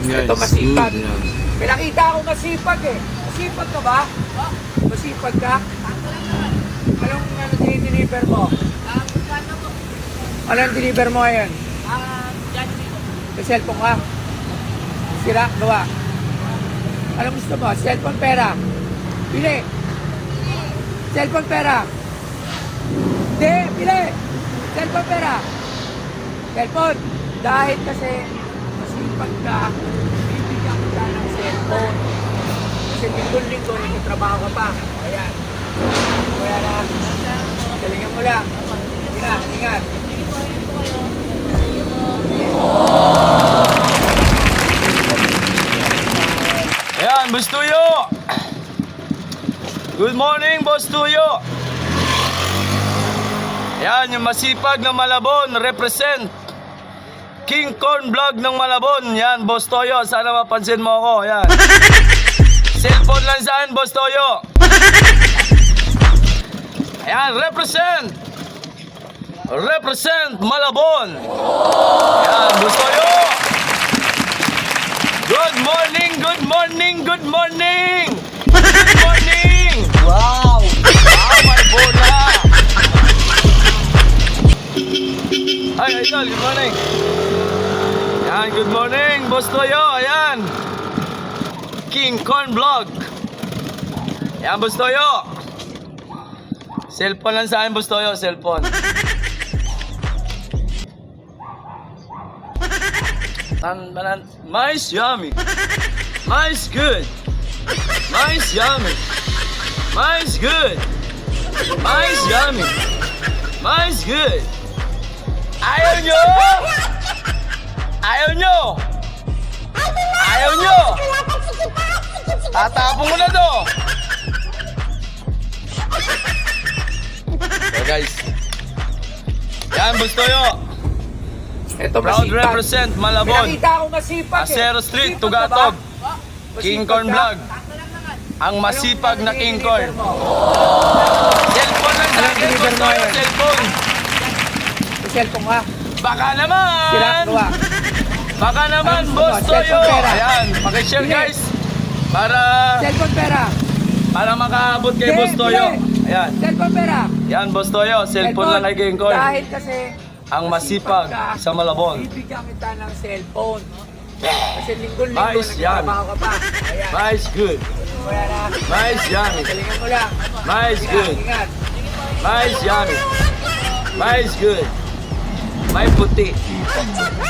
guys. Ito masipag. Yan. May nakita ako masipag eh. Masipag ka ba? Masipag ka? Anong deliver mo? Anong deliver mo ngayon? Sa cellphone ka? Sira? Gawa? Anong gusto mo? Cellphone, pera? Pili! Cellphone, pera? Hindi! Pili! Cellphone, pera? Cellphone! Dahil kasi masipag ka, bibigyan ka ng cellphone. Kasi linggo-linggo, nagtatrabaho ka pa. Ayan. Kaya na, galingan mo lang. Ingat, ingat. Ayan, Boss Tuyo! Good morning, Boss Tuyo! Ayan, yung masipag na Malabon, represent King Corn Vlog ng Malabon. Yan, Boss Toyo, sana mapansin mo ako. Ayan. Cellphone lang saan, Boss Toyo. Ayan, represent Malabon. Ayan, Boss Toyo. Good morning, good morning, good morning. Good morning. Wow. Wow, my bola. Ay, Idol, good morning. Ayan, good morning, Boss Toyo. Ayan. King Corn Vlog. Ayan, Boss Toyo. Cellphone lang sa akin, Boss Toyo. Cellphone. Mais yummy. Mais good. Mais yummy. Mais good. Mais yummy. Mais good. Ayaw nyo! Ayaw nyo! Ayaw nyo! Tatapon mo na to! So guys, yan, Boss Toyo. Ito Proud masipag. represent May Malabon, nakita ako masipag eh. Acero Street, Masipag ka Tugatog. ba? King Masipag Corn ka? Vlog. Ang masipag na King Corn. Anong Cellphone lang sa akin, deliver Boss mo Toyo. yan? Cellphone. Sa cellphone ka? Baka Sira? naman! Gawa? Baka naman, Anong Boss gusto mo? Toyo! Cellphone pera? Ayan, pakishare Bili. guys. Para Cellphone, pera? makaabot kay Hindi, Boss Toyo. bili. Ayan. Cellphone, pera? Yan, Boss Toyo. Cellphone lang kay King Corn. Dahil kasi Ang masipag ka, sa Malabon. bibigyan kita ng cellphone. Kasi linggo-linggo Mais yan. nagtatrabaho ka pa. Ayan. Mais good. Kaya na, Mais yummy. galingan mo lang. Mais Ingat, good. ingat. Mais yummy. Mais good. May puti.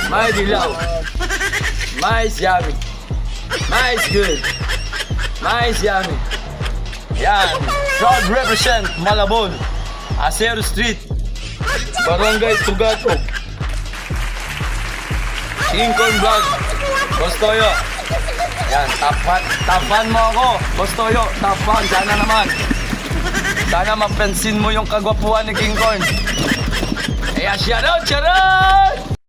May dilaw. Mais yummy. Mais good. Mais yummy. Yan. Proud represent Malabon. Acero Street. Barangay Tugatog. King Corn Vlog. Boss Toyo. Yan, tapan mo ako. Boss Toyo, tapan. Sana naman. Sana mapansin mo yung kagwapuan ni King Corn. Kaya shout out, shout out!